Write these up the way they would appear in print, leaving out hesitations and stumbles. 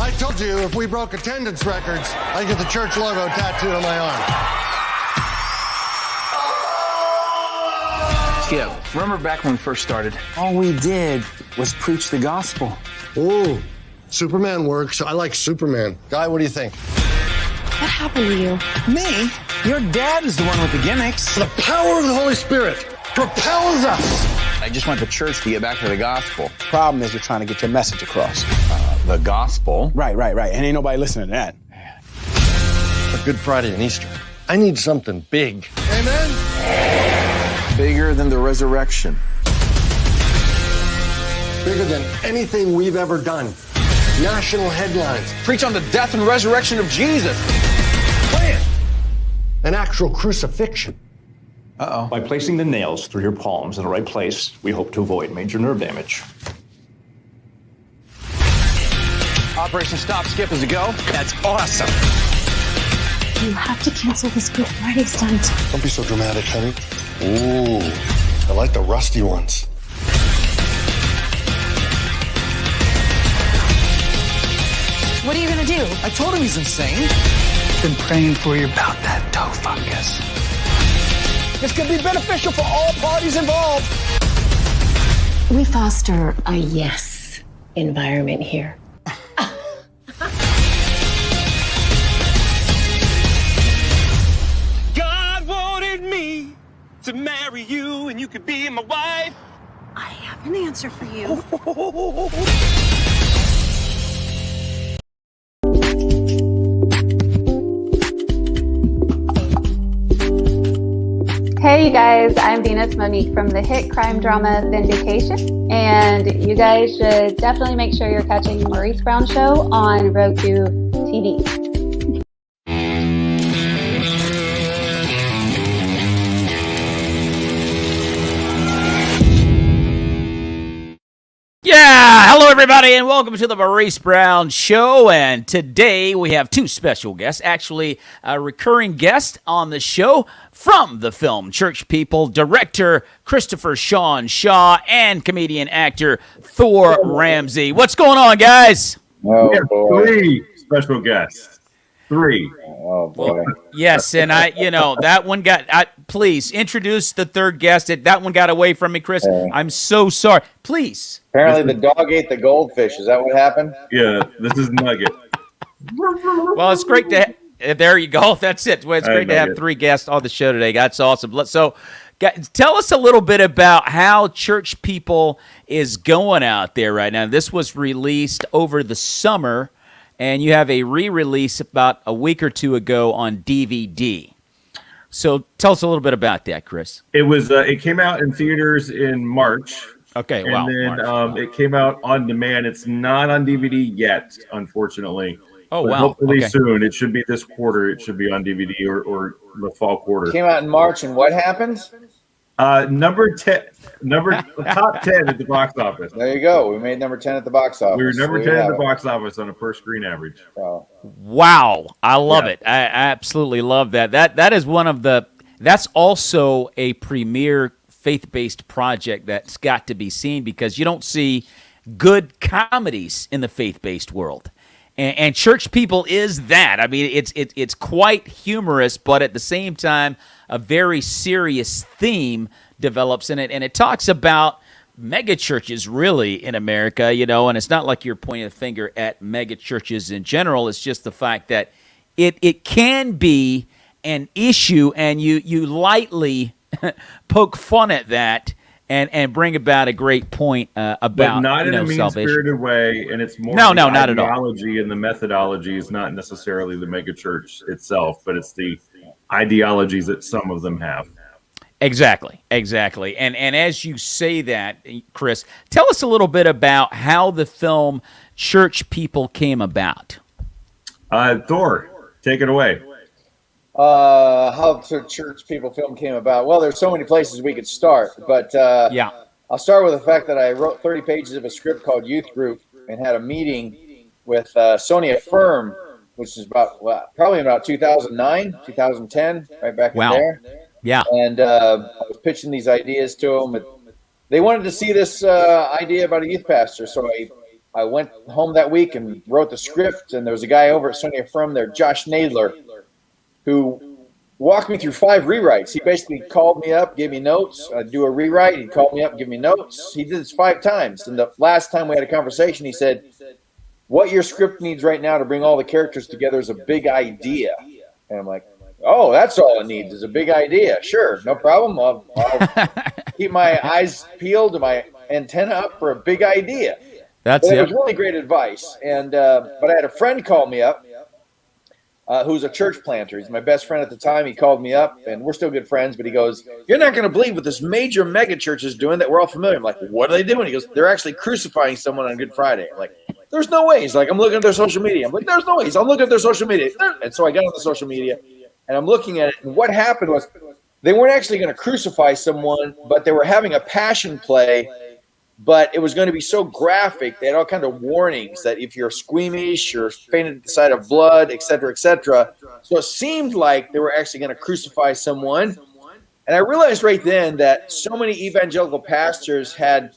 I told you if we broke attendance records, I'd get the church logo tattooed on my arm. Skip, remember back when we first started? All we did was preach the gospel. Ooh, Superman works. I like Superman. Guy, what do you think? What happened to you? Me? Your dad is the one with the gimmicks. The power of the Holy Spirit propels us. I just want the church to get back to the gospel. Problem is you're trying to get your message across. The gospel? Right. And ain't nobody listening to that. For Good Friday and Easter, I need something big. Amen? Bigger than the resurrection. Bigger than anything we've ever done. National headlines. Preach on the death and resurrection of Jesus. Plan. An actual crucifixion. Uh-oh. By placing the nails through your palms in the right place, we hope to avoid major nerve damage. Operation Stop Skip is a go. That's awesome. You have to cancel this Good Friday stunt. Don't be so dramatic, honey. Ooh, I like the rusty ones. What are you gonna do? I told him he's insane. Been praying for you about that toe fungus. This could be beneficial for all parties involved. We foster a yes environment here. God wanted me to marry you and you could be my wife. I have an answer for you. Hey you guys, I'm Venus Monique from the hit crime drama Vindication, and you guys should definitely make sure you're catching the Maurice Brown Show on Roku TV. Yeah, hello everybody and welcome to the Maurice Brown Show, and today we have two special guests, actually a recurring guest on the show from the film Church People, director Christopher Shawn Shaw and comedian actor Thor Ramsey. What's going on, guys? Oh, boy. Three special guests. Three. Oh boy. Yes, and that one got. Please introduce the third guest. That one got away from me, Chris. I'm so sorry. Please. Apparently, the dog ate the goldfish. Is that what happened? Yeah, this is Nugget. Well, it's great to. There you go. That's it. Well, it's great to have three guests on the show today. That's awesome. So, tell us a little bit about how Church People is going out there right now. This was released over the summer, and you have a re-release about a week or two ago on DVD. So, tell us a little bit about that, Chris. It was. It came out in theaters in March. Okay. And wow. then March. it came out on demand. It's not on DVD yet, unfortunately. Oh, but wow. Hopefully Okay. soon. It should be this quarter. It should be on DVD or the fall quarter. Came out in March, and what happens? Number 10, top 10 at the box office. There you go. We made number 10 at the box office. We were number There 10 you at the have it. box office on a per screen average. So, Wow, I love it. I absolutely love that. That is one of the. That's also a premier faith-based project that's got to be seen, because you don't see good comedies in the faith-based world, and Church People is that. I mean, it's quite humorous, but at the same time, a very serious theme develops in it, and it talks about mega churches really in America, and it's not like you're pointing a finger at mega churches in general. It's just the fact that it can be an issue, and you lightly poke fun at that and bring about a great point about but not in a salvation. mean-spirited way, and it's more No, the not at all. ideology and the methodology is not necessarily the megachurch itself, but it's the ideologies that some of them have. Exactly. And as you say that, Chris, tell us a little bit about how the film Church People came about. Thor, take it away. how the Church People film came about. Well, there's so many places we could start, but yeah, I'll start with the fact that I wrote 30 pages of a script called Youth Group and had a meeting with Sonia Firm, which is probably about 2009, 2010, right back in there. Yeah. And I was pitching these ideas to them. They wanted to see this idea about a youth pastor, so I went home that week and wrote the script, and there was a guy over at Sonia Firm there, Josh Nadler, who walked me through 5 rewrites. He basically called me up, gave me notes. I'd do a rewrite. He'd call me up, give me notes. He did this 5 times. And the last time we had a conversation, he said, what your script needs right now to bring all the characters together is a big idea. And I'm like, oh, that's all it needs is a big idea. Sure, no problem. I'll keep my eyes peeled and my antenna up for a big idea. It was really great advice. And but I had a friend call me up who's a church planter. He's my best friend at the time. He called me up, and we're still good friends, but he goes, you're not going to believe what this major mega church is doing that we're all familiar. I'm like, what are they doing? He goes, they're actually crucifying someone on Good Friday. I'm like, there's no way. He's like, I'm looking at their social media. I'm like, there's no way. I'm looking at their social media. And so I got on the social media, and I'm looking at it, and what happened was they weren't actually going to crucify someone, but they were having a passion play, but it was going to be so graphic. They had all kinds of warnings that if you're squeamish or fainted at the sight of blood, et cetera, et cetera. So it seemed like they were actually going to crucify someone. And I realized right then that so many evangelical pastors had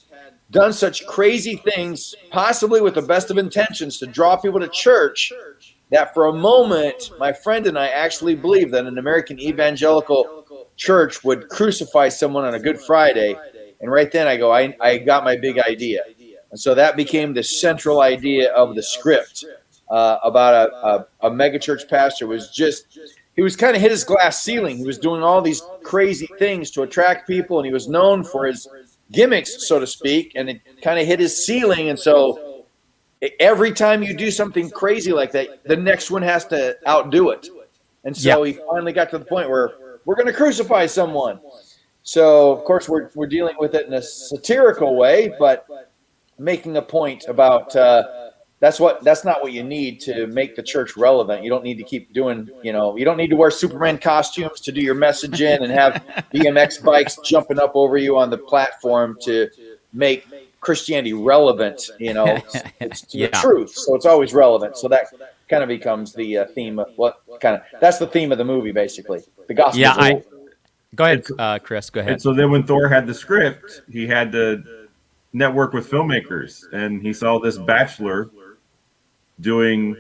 done such crazy things, possibly with the best of intentions, to draw people to church, that for a moment, my friend and I actually believed that an American evangelical church would crucify someone on a Good Friday. And right then I go, I got my big idea. And so that became the central idea of the script about a megachurch pastor he was kind of hit his glass ceiling. He was doing all these crazy things to attract people, and he was known for his gimmicks, so to speak, and it kind of hit his ceiling. And so every time you do something crazy like that, the next one has to outdo it. And so he finally got to the point where we're going to crucify someone. So, of course, we're dealing with it in a satirical way, but making a point about that's not what you need to make the church relevant. You don't need to keep doing, you don't need to wear Superman costumes to do your message in and have BMX bikes jumping up over you on the platform to make Christianity relevant. It's the truth, so it's always relevant. So that kind of becomes the theme of that's the theme of the movie, basically. The gospel. Yeah, Go ahead, Chris. Go ahead. And so then when Thor had the script, he had to network with filmmakers, and he saw this bachelor doing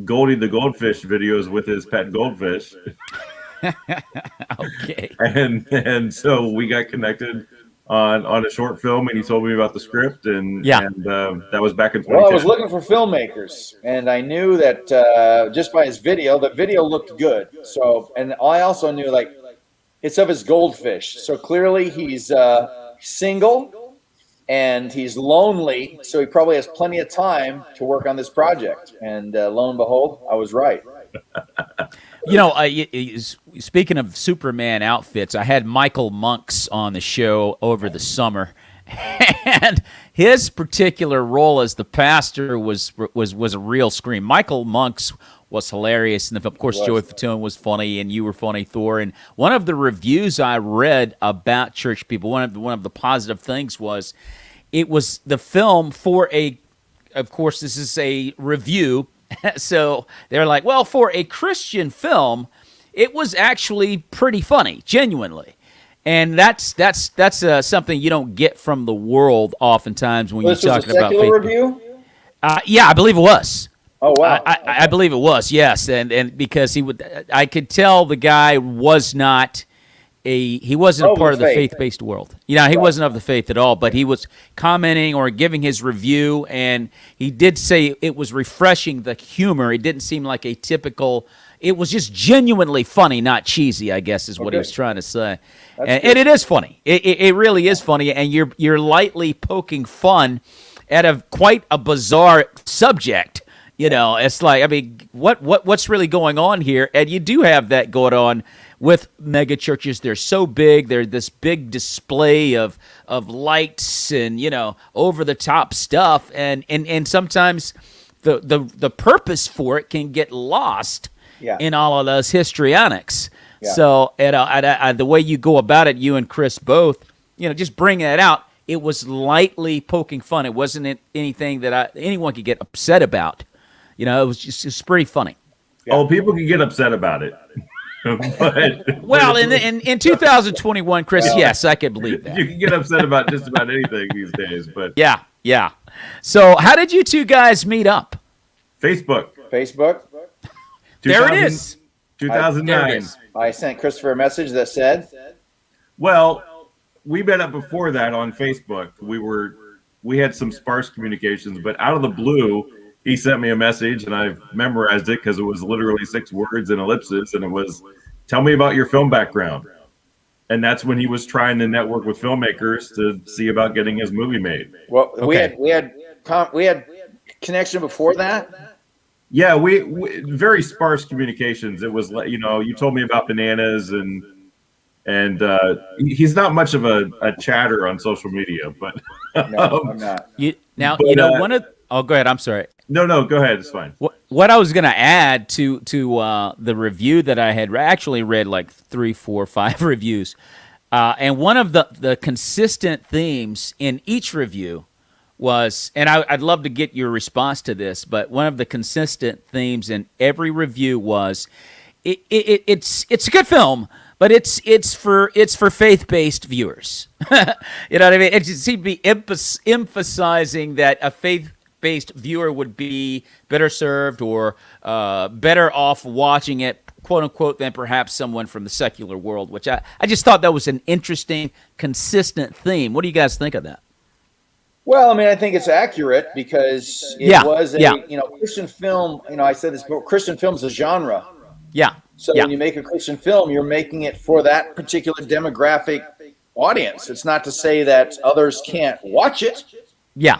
Goldie the Goldfish videos with his pet goldfish. Okay. And so we got connected on a short film, and he told me about the script, and that was back in 2010. Well, I was looking for filmmakers, and I knew that just by his video, the video looked good. So, and I also knew it's of his goldfish. So clearly he's single and he's lonely. So he probably has plenty of time to work on this project. And lo and behold, I was right. Speaking of Superman outfits, I had Michael Monks on the show over the summer. And his particular role as the pastor was a real scream. Michael Monks was hilarious, and of course Joey Fatone was funny, and you were funny, Thor. And one of the reviews I read about Church People, one of the positive things was, it was the film of course this is a review, so they're like, well, for a Christian film, it was actually pretty funny, genuinely. And that's something you don't get from the world oftentimes when you're talking about faith. Review? Yeah, I believe it was. Oh wow! I believe it was, yes, and because I could tell the guy was not he wasn't a part of the faith-based world. He wasn't of the faith at all, but he was commenting or giving his review, and he did say it was refreshing, the humor. It didn't seem like a typical. It was just genuinely funny, not cheesy, I guess is what he was trying to say. And it is funny. It really is funny, and you're lightly poking fun at quite a bizarre subject. It's like, I mean, what's really going on here? And you do have that going on with mega churches. They're so big. They're this big display of lights and, over the top stuff. And sometimes the purpose for it can get lost in all of those histrionics. Yeah. So the way you go about it, you and Chris both, just bringing it out, it was lightly poking fun. It wasn't anything that anyone could get upset about. It was pretty funny. Oh, people can get upset about it. Well, in 2021, Chris, yes, I can believe that. You can get upset about just about anything these days, but yeah, Yeah. So how did you two guys meet up? Facebook. There it is. 2009. I sent Christopher a message that said, Well, we met up before that on Facebook. We had some sparse communications, but out of the blue, he sent me a message, and I've memorized it because it was literally 6 words and ellipses, and it was, "Tell me about your film background." And that's when he was trying to network with filmmakers to see about getting his movie made. Well, we had connection before that. Yeah, we very sparse communications. It was like, you told me about bananas, and he's not much of a chatter on social media, but no, I'm not. One of. Oh, go ahead. I'm sorry. No, go ahead. It's fine. What I was going to add to the review that I had actually read like 3, 4, 5 reviews, and one of the consistent themes in each review was, and I'd love to get your response to this, but one of the consistent themes in every review was, it's a good film, but it's for faith-based viewers. You know what I mean? It seemed to be emphasizing that a faith-based viewer would be better served or better off watching it, quote unquote, than perhaps someone from the secular world. Which I just thought that was an interesting, consistent theme. What do you guys think of that? Well, I mean, I think it's accurate because it was a Christian film. I said this before. Christian film is a genre. Yeah. So when you make a Christian film, you're making it for that particular demographic audience. It's not to say that others can't watch it. Yeah.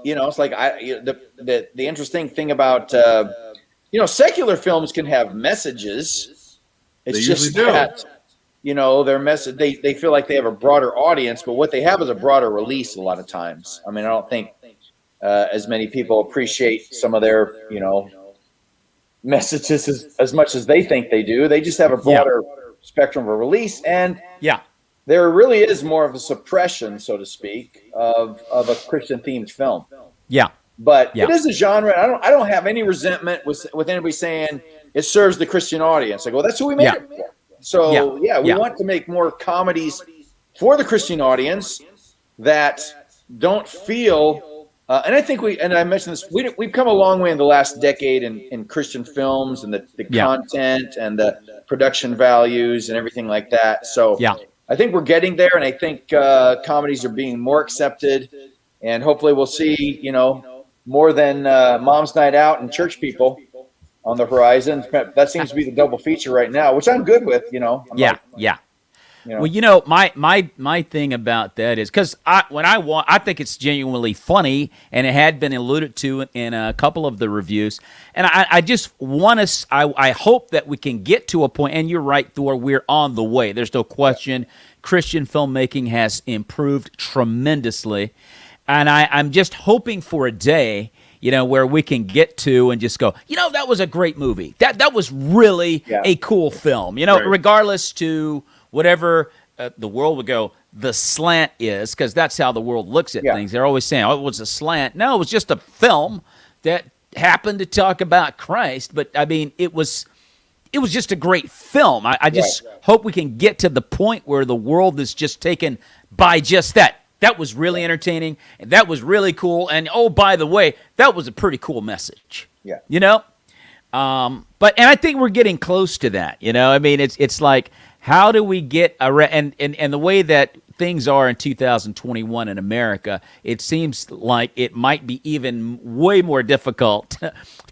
It's like the interesting thing about secular films can have messages. It's just that their message. They feel like they have a broader audience, but what they have is a broader release a lot of times. I mean, I don't think as many people appreciate some of their messages as much as they think they do. They just have a broader spectrum of release, and there really is more of a suppression, so to speak, of a Christian themed film. Yeah. But it is a genre. I don't have any resentment with anybody saying it serves the Christian audience. I go, that's who we made it for. So we want to make more comedies for the Christian audience that don't feel. And I think I mentioned this. We've come a long way in the last decade in Christian films and the content and the production values and everything like that. So I think we're getting there, and I think comedies are being more accepted, and hopefully we'll see more than Mom's Night Out and Church People on the horizon. That seems to be the double feature right now, which I'm good with. Well, my thing about that is because I think it's genuinely funny, and it had been alluded to in a couple of the reviews, and I just want to. I hope that we can get to a point. And you're right, Thor. We're on the way. There's no question. Christian filmmaking has improved tremendously, and I'm just hoping for a day, where we can get to and just go, that was a great movie. That was really a cool film. Regardless to whatever the world would go, the slant is, because that's how the world looks at things. They're always saying, oh, it was a slant. No, it was just a film that happened to talk about Christ. But, I mean, it was just a great film. I just hope we can get to the point where the world is just taken by just that. That was really entertaining, and that was really cool. And, oh, by the way, that was a pretty cool message. Yeah. And I think we're getting close to that. I mean, it's like, how do we get and the way that things are in 2021 in America, it seems like it might be even way more difficult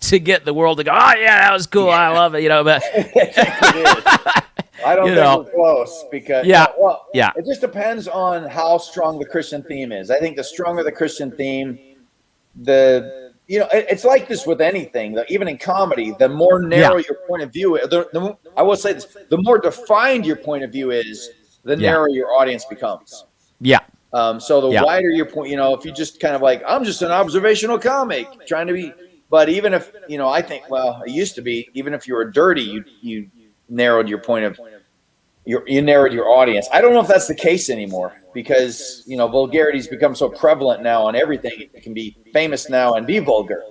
to get the world to go, oh yeah, that was cool, I love it, but I don't think we're close because it just depends on how strong the Christian theme is. I think the stronger the Christian theme, it's like this with anything. Even in comedy, the more narrow your point of view, I will say this: the more defined your point of view is, the narrower your audience becomes. Yeah. So the wider your point, if you just kind of like, I'm just an observational comic trying to be, but even if I think, well, it used to be, even if you were dirty, you narrowed your point of, you narrowed your audience. I don't know if that's the case anymore because, vulgarity's become so prevalent now on everything. It can be famous now and be vulgar.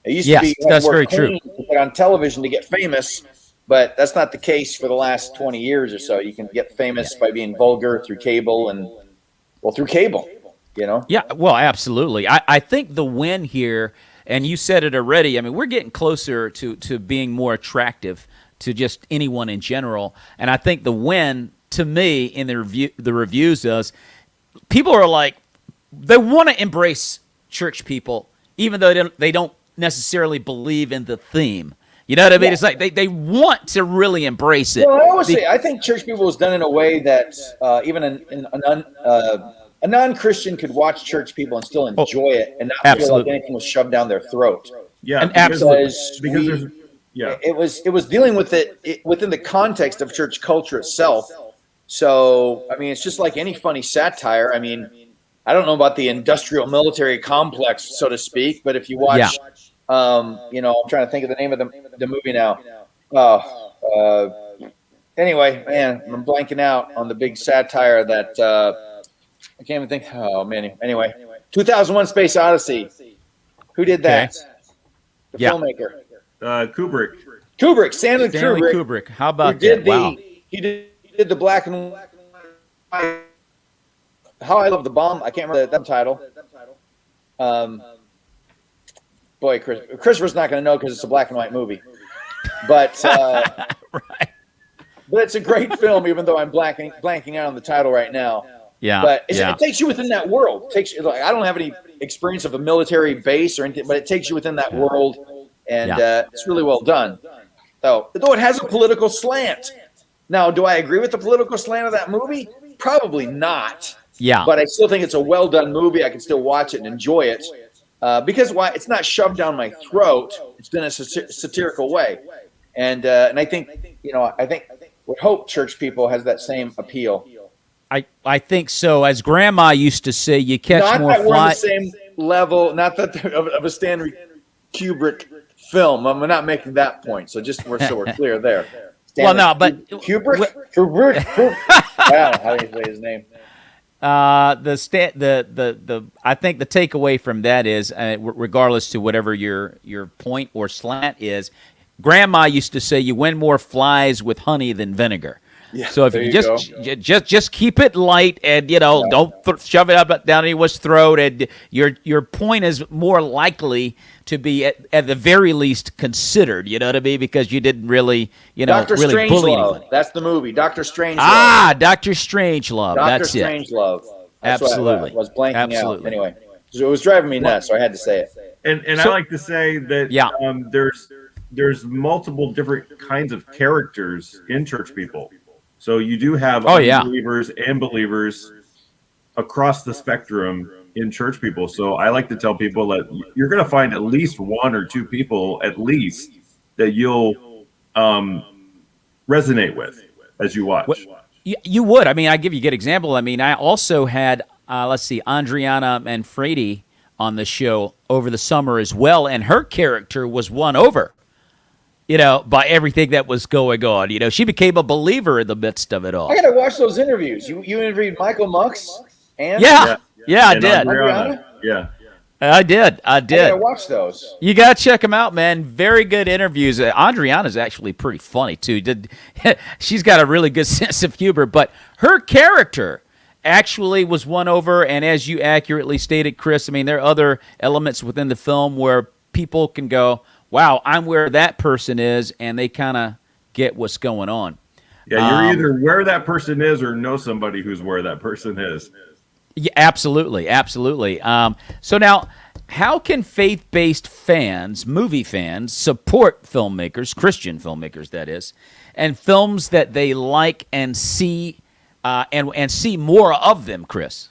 It used to be that's very true. To get on television to get famous, but that's not the case for the last 20 years or so. You can get famous by being vulgar through cable through cable. You know? Yeah, well, absolutely. I think the win here, and you said it already, I mean, we're getting closer to being more attractive to just anyone in general. And I think the win, to me, in the reviews is people are like, they want to embrace church people, even though they don't necessarily believe in the theme. You know what I mean? Yeah. It's like they want to really embrace it. Well, I always say, I think church people is done in a way that even a non-Christian could watch church people and still enjoy it and not feel like anything was shoved down their throat. Yeah, and absolutely. Because it was dealing with it within the context of church culture itself. So, I mean, it's just like any funny satire. I mean, I don't know about the industrial military complex, so to speak, but if you watch, you know, I'm trying to think of the name of the movie now. Anyway, man, I'm blanking out on the big satire that I can't even think. Oh man. Anyway, 2001: Space Odyssey. Who did that? The filmmaker. Kubrick. Stanley Kubrick. How about that? Wow. He did the black and white. How I Love the Bomb. I can't remember that title. Boy, Christopher's not going to know because it's a black and white movie. But right. But it's a great film, even though I'm blanking out on the title right now. Yeah. But it takes you within that world. It takes you, like, I don't have any experience of a military base or anything, but it takes you within that world, and it's really well done. Though it has a political slant. Now, do I agree with the political slant of that movie? Probably not. Yeah. But I still think it's a well done movie. I can still watch it and enjoy it because it's not shoved down my throat. It's done in a satirical way, and I think would hope church people has that same appeal. I think so. As Grandma used to say, you catch not more that we're on the flies. same level, not that of a Stanley Kubrick film. I'm not making that point. So so we're clear there. Well, no, but Kubrick. Wow, how do you say his name? I think the takeaway from that is, regardless to whatever your point or slant is, Grandma used to say you win more flies with honey than vinegar. Yeah, so if you just keep it light and don't shove it up down anyone's throat, and your point is more likely to be at the very least considered. You know what I mean? Because you didn't really Dr. really bully anyone. That's the movie, Dr. Strangelove. Dr. Strangelove. That's it. Dr. Strangelove. Absolutely. I was blanking out. Anyway, so it was driving me nuts, so I had to say it. And I like to say that there's multiple different kinds of characters in church people. So you do have unbelievers and believers across the spectrum in church people. So I like to tell people that you're going to find at least one or two people at least that you'll resonate with as you watch. You would. I mean, I give you a good example. I mean, I also had, Adriana Manfredi on the show over the summer as well, and her character was won over, by everything that was going on. She became a believer in the midst of it all. I got to watch those interviews. You interviewed Michael Mux and I did. Adriana? Yeah. I did. I got to watch those. You got to check them out, man. Very good interviews. Adriana's actually pretty funny, too. She's got a really good sense of humor, but her character actually was won over, and as you accurately stated, Chris, I mean, there are other elements within the film where people can go, wow, I'm where that person is, and they kind of get what's going on. Yeah, you're either where that person is or know somebody who's where that person is. Yeah, absolutely. So now, how can faith-based fans, movie fans, support filmmakers, Christian filmmakers, that is, and films that they like and see, and see more of them, Chris?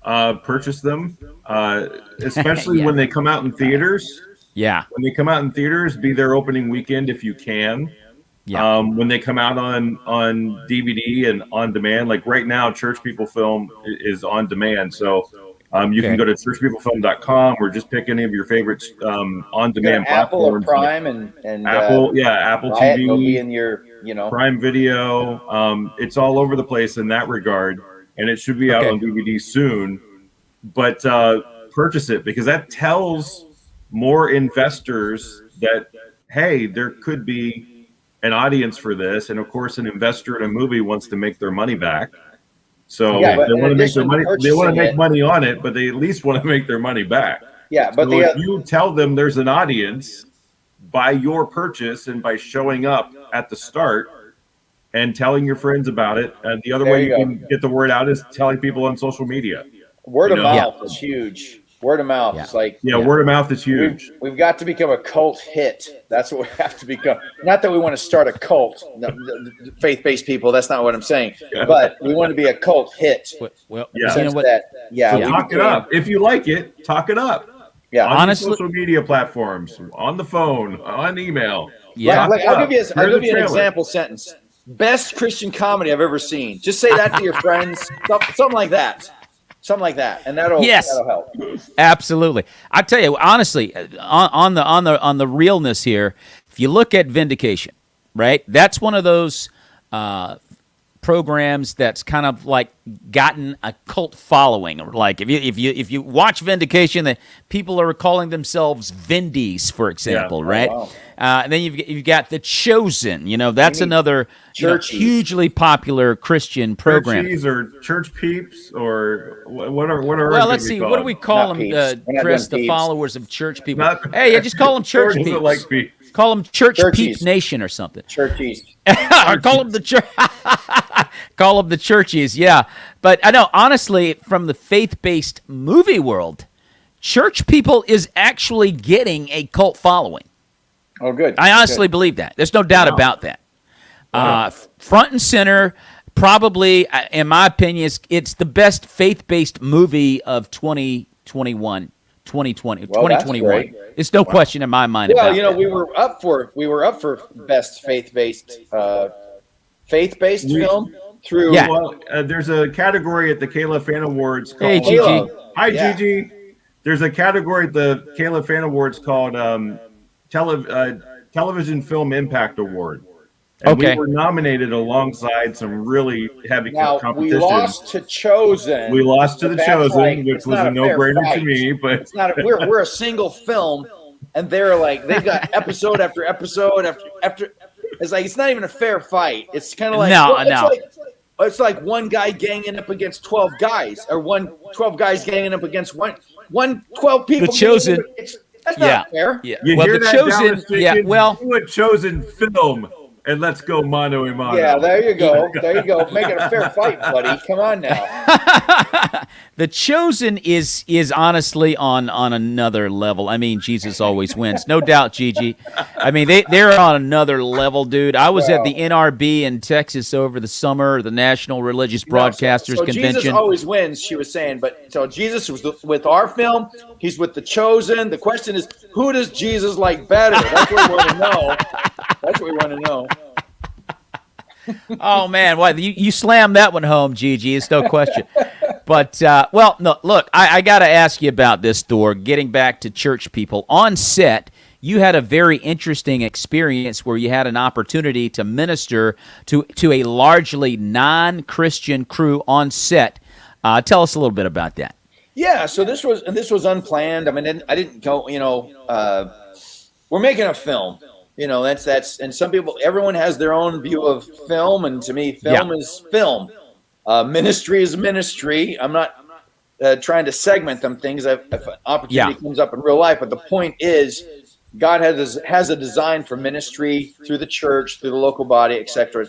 Purchase them, especially when they come out in theaters. Yeah. When they come out in theaters, be there opening weekend if you can. Yeah. When they come out on DVD and on demand, like right now, Church People Film is on demand. So you can go to churchpeoplefilm.com or just pick any of your favorites on demand Apple platforms. or Prime and Apple, Apple TV. Will be in your, Prime Video. It's all over the place in that regard, and it should be out on DVD soon. But purchase it because that tells more investors that, hey, there could be an audience for this. And of course, an investor in a movie wants to make their money back. So Yeah, but they want to in make their addition to money. They want to purchasing make it- money on it, but they at least want to make their money back. Yeah, but So if you tell them there's an audience by your purchase and by showing up at the start and telling your friends about it, and the other There way you you go. can get the word out is telling people on social media. word of You know? mouth is huge. Word of mouth is like Word of mouth is huge. We've got to become a cult hit. That's what we have to become. Not that we want to start a cult, faith-based people. That's not what I'm saying. But we want to be a cult hit. Well, Yeah. you know what? So talk it up. If you like it, talk it up. Yeah, on honestly, social media platforms, on the phone, on email. Yeah, Like, I'll give you Here's an the trailer. example sentence. Best Christian comedy I've ever seen. Just say that to your friends. Something like that. Something like that, and that'll help. Absolutely. I tell you honestly, on the realness here, if you look at Vindication, right? That's one of those programs that's kind of like gotten a cult following. Like if you watch Vindication, that people are calling themselves Vindies, for example, right? wow. And then you've got The Chosen. You know, that's another hugely popular Christian program. Churchies or church peeps or what are Well, let's see. What do we call them, Chris? The followers of church people. Hey, I just call them church Thor doesn't peeps. like peeps. Call them Church Churchies. Peep Nation or something. Churchies. Or call them the church. Call them the churchies. Yeah, but I know honestly, from the faith-based movie world, church people is actually getting a cult following. Oh, good. I honestly believe that. There's no doubt about that. Front and center, probably, in my opinion, it's the best faith-based movie of 2021, 2020, Well, 2021. that's great. There's no question in my mind Well, about you know, that. we were up for best faith-based film through. Yeah. Well, there's a category at the Kayla Fan Awards called. Hey, Gigi. Hi, Yeah. Gigi. There's a category at the Kayla Fan Awards called Television Film Impact Award. And Okay. we were nominated alongside some really heavy Now we competition. lost to Chosen. We lost to but The that's Chosen, like- which it's was not a fair no-brainer to fight. me. But It's not. We're a single film, and they're like they've got episode after episode after. It's like it's not even a fair fight. It's kind of like it's like one guy ganging up against 12 guys, or 12 guys ganging up against 12 people. The Chosen. That's not fair. Yeah. you Well, hear the that, Chosen. Dallas Yeah. Chicken? Well, Do a Chosen film, and let's go mano a mano. Yeah, there you go. There you go. Make it a fair fight, buddy. Come on now. The Chosen is honestly on another level. I mean, Jesus always wins, no doubt, Gigi. I mean, they're on another level, dude. I was at the NRB in Texas over the summer, the National Religious Broadcasters so Convention. Jesus always wins, she was saying. But so Jesus was with our film. He's with The Chosen. The question is, who does Jesus like better? That's what we want to know. That's what we want to know. Oh man, what you slammed that one home, Gigi. It's no question. But well, no, look, I got to ask you about this, Thor. Getting back to church people on set, you had a very interesting experience where you had an opportunity to minister to a largely non-Christian crew on set. Tell us a little bit about that. Yeah, so this was unplanned. I mean, I didn't go. You know, we're making a film. You know, that's and some people, everyone has their own view of film, and to me, film is film. Ministry is ministry. I'm not trying to segment them things. If an opportunity comes up in real life, but the point is, God has a design for ministry through the church, through the local body, et cetera,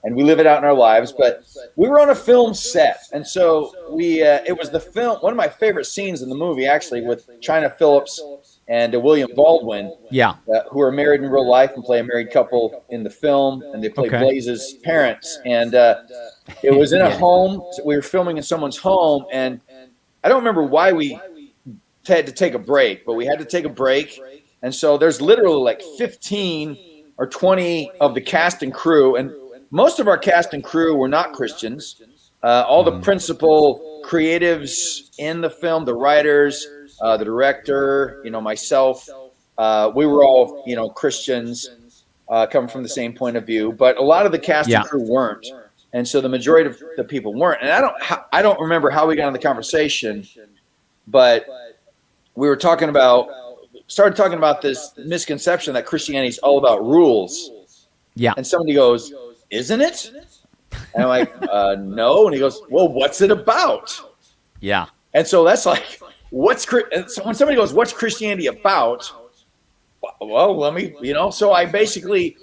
and we live it out in our lives. But we were on a film set, and so it was the film. One of my favorite scenes in the movie, actually, with China Phillips and William Baldwin, who are married in real life and play a married couple in the film, and they play Blaze's parents. And it was in a home. So we were filming in someone's home, and I don't remember why we had to take a break, but we had to take a break. And so there's literally like 15 or 20 of the cast and crew, and most of our cast and crew were not Christians. All the principal creatives in the film, the writers, the director, you know, myself, we were all, you know, Christians, coming from the same point of view, but a lot of the cast and crew weren't. And so the majority of the people weren't. And I don't remember how we got in the conversation, but we were started talking about this misconception that Christianity is all about rules. Yeah. And somebody goes, isn't it? And I'm like, no. And he goes, well, what's it about? Yeah. And so that's like, so when somebody goes, what's Christianity about? Well, let me, so I basically,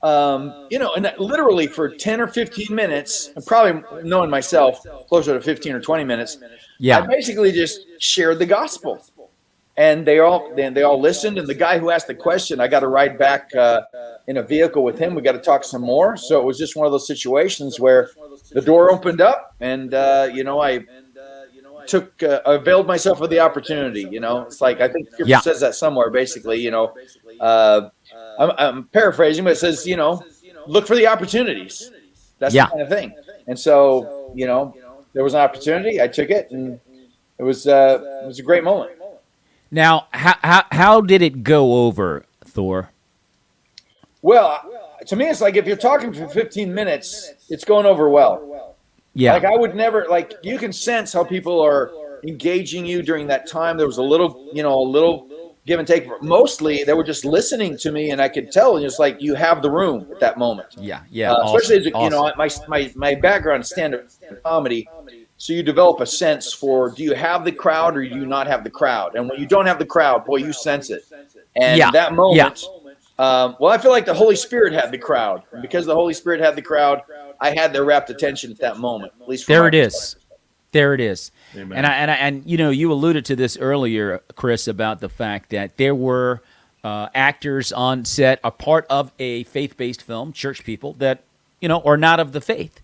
and literally for 10 or 15 minutes, and probably knowing myself, closer to 15 or 20 minutes, I basically just shared the gospel. And they all listened. And the guy who asked the question, I got to ride back in a vehicle with him. We got to talk some more. So it was just one of those situations where the door opened up, and I availed myself of the opportunity. It's like, I think Scripture says that somewhere. Basically, I'm paraphrasing, but it says, look for the opportunities. That's the kind of thing. And so, there was an opportunity. I took it, and it was a great moment. Now, how did it go over, Thor? Well, to me, it's like if you're talking for 15 minutes, it's going over well. Yeah. Like I would never, you can sense how people are engaging you during that time. There was a little give and take. Mostly, they were just listening to me, and I could tell. And it's like you have the room at that moment. Yeah. Especially as my background is stand-up comedy. So you develop a sense for, do you have the crowd or do you not have the crowd? And when you don't have the crowd, boy, you sense it. And that moment, I feel like the Holy Spirit had the crowd. And because the Holy Spirit had the crowd, I had their rapt attention at that moment. At least there it is. There it is. Amen. And you alluded to this earlier, Chris, about the fact that there were actors on set, a part of a faith-based film, church people that are not of the faith.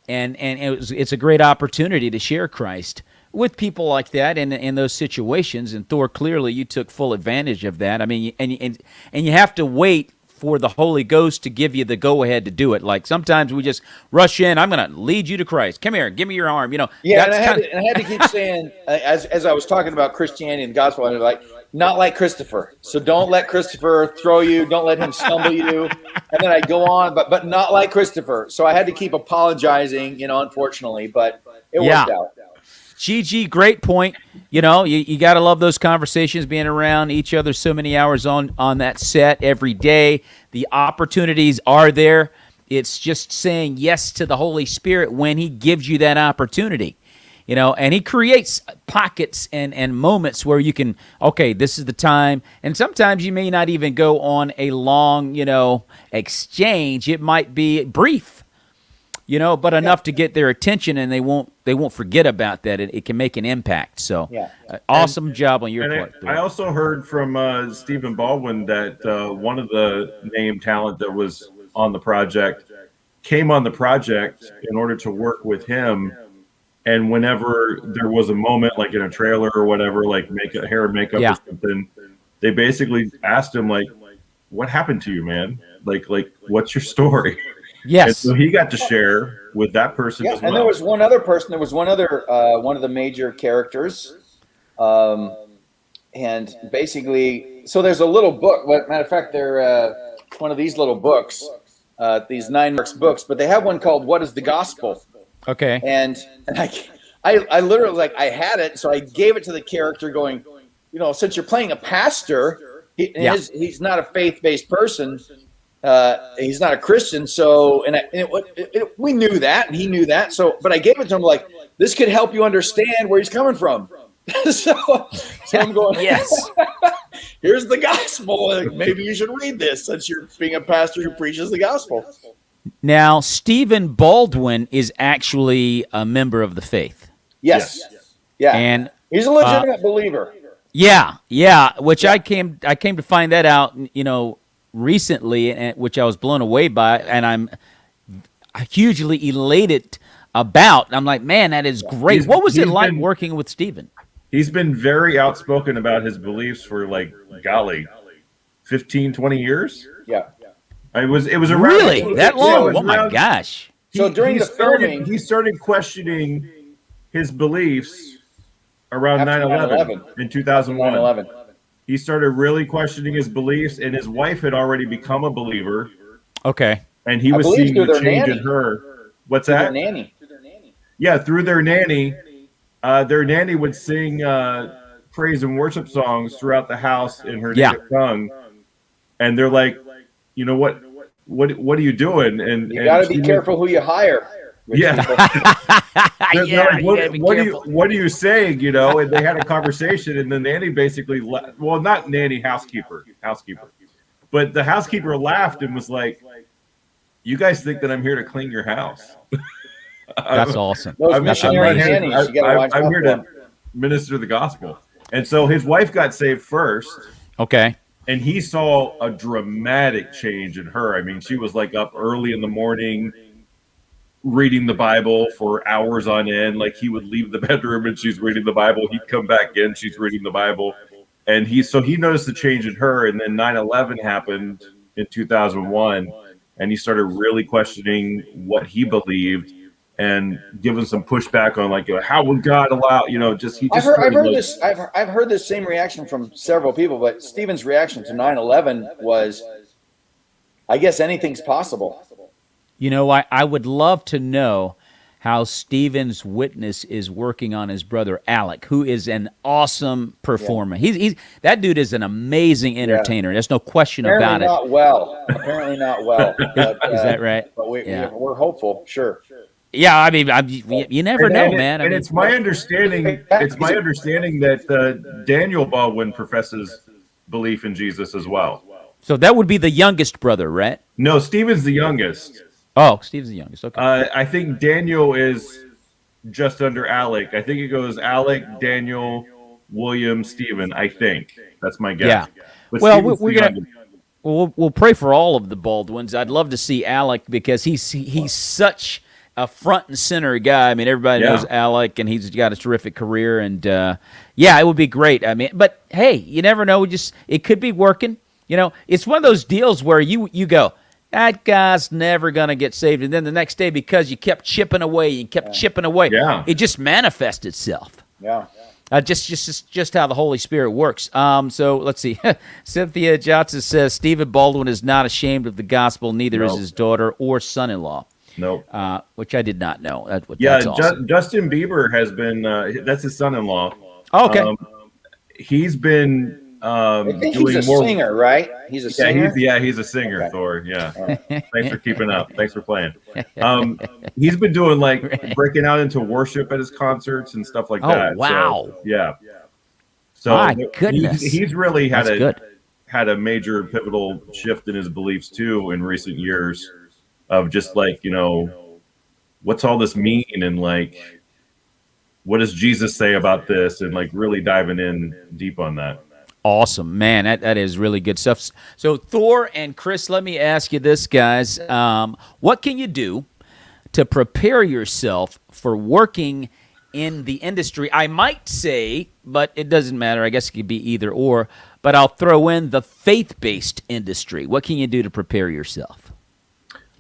And it's a great opportunity to share Christ with people like that in those situations. And Thor, clearly you took full advantage of that. I mean, and you have to wait for the Holy Ghost to give you the go-ahead to do it. Like sometimes we just rush in. I'm going to lead you to Christ. Come here, give me your arm. Yeah, and I had to keep saying, as I was talking about Christianity and the gospel, I was like, not like Christopher. So don't let Christopher throw you. Don't let him stumble you. And then I go on, but not like Christopher. So I had to keep apologizing, unfortunately, but it worked out. GG, great point. You got to love those conversations, being around each other so many hours on that set every day. The opportunities are there. It's just saying yes to the Holy Spirit when he gives you that opportunity. And he creates pockets and moments where you can, okay, this is the time. And sometimes you may not even go on a long, exchange. It might be brief, but enough to get their attention, and they won't forget about that. It can make an impact. So, awesome job on your part. I also heard from Stephen Baldwin that one of the named talent that was on the project came on the project in order to work with him. And whenever there was a moment, like in a trailer or whatever, like hair and makeup or something, they basically asked him, like, what happened to you, man? Like what's your story? Yes. And so he got to share with that person as well. And there was one other person. There was one other one of the major characters. And basically, so there's a little book. Matter of fact, they're one of these little books, these 9 marks books, but they have one called "What is the Gospel?" Okay. And I literally I had it, so I gave it to the character, going, since you're playing a pastor, he's not a faith-based person, he's not a Christian, so we knew that, and he knew that. So, but I gave it to him like, this could help you understand where he's coming from. so I'm going, yes. Here's the gospel. Maybe you should read this since you're being a pastor who preaches the gospel. Now, Stephen Baldwin is actually a member of the faith. Yes. Yeah. And he's a legitimate believer. Yeah. Which I came to find that out, recently, which I was blown away by, and I'm hugely elated about. I'm like, man, that is great. What was it like working with Stephen? He's been very outspoken about his beliefs for 15, 20 years. Yeah. It was around really that long. Oh my gosh! So during the filming, he started questioning his beliefs around 9/11 in 2001. 9/11. He started really questioning his beliefs, and his wife had already become a believer. Okay, and he was seeing the change in her. What's that? Their nanny. Yeah, through their nanny. Their nanny would sing praise and worship songs throughout the house in her native tongue, and they're like, what are you doing? And you got to be careful who you hire. Yeah. Yeah, like, you gotta be careful. what are you saying? You know, and they had a conversation, and the nanny basically, well, not nanny, housekeeper, but the housekeeper laughed and was like, "You guys think that I'm here to clean your house?" That's awesome. Those missionary nannies, you gotta watch I'm out here for. to minister the gospel. And so his wife got saved first. Okay. And he saw a dramatic change in her. I mean, she was like up early in the morning reading the Bible for hours on end. Like he would leave the bedroom and she's reading the Bible. He'd come back in, she's reading the Bible. And he noticed the change in her. And then 9/11 happened in 2001. And he started really questioning what he believed and giving some pushback on like, how would God allow, I've heard this same reaction from several people, but Stephen's reaction to 9/11 was, I guess anything's possible. I would love to know how Stephen's witness is working on his brother Alec, who is an awesome performer. Yeah. He's that dude is an amazing entertainer. There's no question about it. Apparently not well. But, is that right? But we're hopeful, sure. Yeah, I mean, you never know, man. And it's my understanding. It's my understanding that Daniel Baldwin professes belief in Jesus as well. So that would be the youngest brother, right? No, Stephen's the youngest. Oh, Steve's the youngest. Okay. I think Daniel is just under Alec. I think it goes Alec, Daniel, William, Stephen. I think that's my guess. Yeah. But well, we'll pray for all of the Baldwins. I'd love to see Alec because he's such a front and center guy. I mean, everybody knows Alec, and he's got a terrific career. And it would be great. I mean, but hey, you never know. It could be working. It's one of those deals where you go, that guy's never going to get saved. And then the next day, because you kept chipping away, it just manifests itself. Yeah. Just how the Holy Spirit works. So let's see. Cynthia Johnson says, Stephen Baldwin is not ashamed of the gospel, neither is his daughter or son-in-law. Nope. Which I did not know. That's awesome. Justin Bieber has been, that's his son-in-law. Oh, okay. He's been I think he's a singer, right? He's a singer? He's a singer, okay. Thor. Yeah. Thanks for keeping up. Thanks for playing. He's been doing breaking out into worship at his concerts and stuff like that. Oh, wow. So, yeah. So my goodness. He's really had a major pivotal shift in his beliefs too in recent years of just what's all this mean and what does Jesus say about this and really diving in deep on that. Awesome, man. That is really good stuff. So Thor and Chris, let me ask you this, guys. What can you do to prepare yourself for working in the industry? I might say, but it doesn't matter. I guess it could be either or, but I'll throw in the faith-based industry. What can you do to prepare yourself?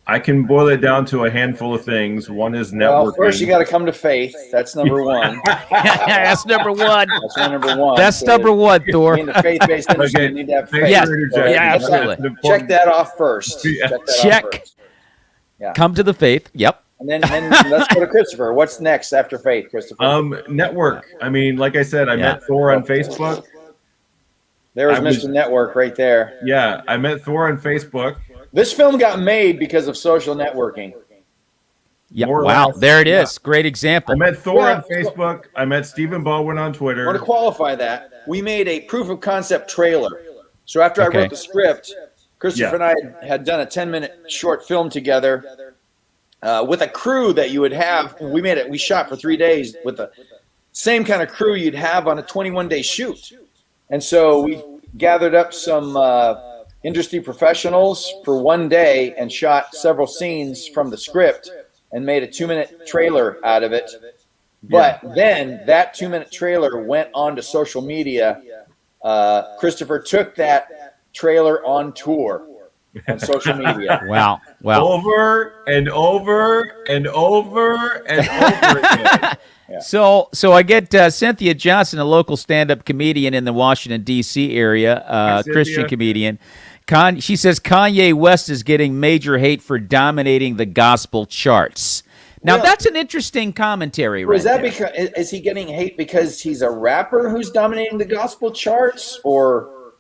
I can boil it down to a handful of things. One is networking. Well, first you got to come to faith. That's number one. That's number one. That's number one. That's number one, Thor. In the faith-based industry, you need to have faith. Yes. Absolutely. Check that off first. Check. Yeah. Come to the faith. Yep. And then let's go to Christopher. What's next after faith, Christopher? Network. I mean, like I said, I met Thor on Facebook. There was Mr. Network right there. Yeah, I met Thor on Facebook. This film got made because of social networking. Yeah, wow, there it is. Great example. I met Thor on Facebook. I met Stephen Baldwin on Twitter. I want to qualify that. We made a proof of concept trailer. So after I wrote the script, Christopher and I had done a 10-minute short film together with a crew that you would have. We shot for 3 days with the same kind of crew you'd have on a 21-day shoot. And so we gathered up some industry professionals for 1 day and shot several scenes from the script and made a 2-minute trailer out of it. But then that 2-minute trailer went on to social media. Christopher took that trailer on tour on social media. Wow. Over and over and over and over again. Yeah. So I get Cynthia Johnson, a local stand-up comedian in the Washington, D.C. area, Christian comedian. She says Kanye West is getting major hate for dominating the gospel charts. Now, that's an interesting commentary, right? Is he getting hate because he's a rapper who's dominating the gospel charts? Or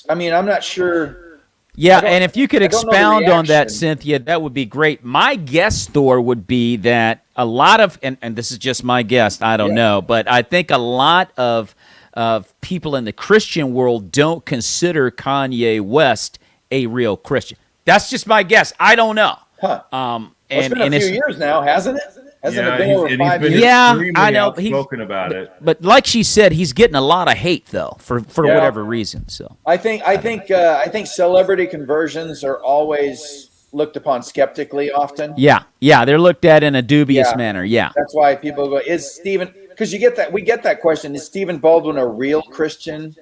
I'm not sure. Yeah, and if you could expound on that, reaction. Cynthia, that would be great. My guess, Thor, would be that a lot of, and this is just my guess, I don't know, but I think a lot of people in the Christian world don't consider Kanye West a real Christian. That's just my guess. I don't know. Huh. It's been a few years now, hasn't it? Hasn't it been over 5 years? Yeah, I know. He's spoken about it. But like she said, he's getting a lot of hate though for whatever reason. So I think celebrity conversions are always looked upon skeptically often. yeah, they're looked at in a dubious manner. Yeah, That's why people go, is Stephen, because we get that question, is Stephen Baldwin a real Christian?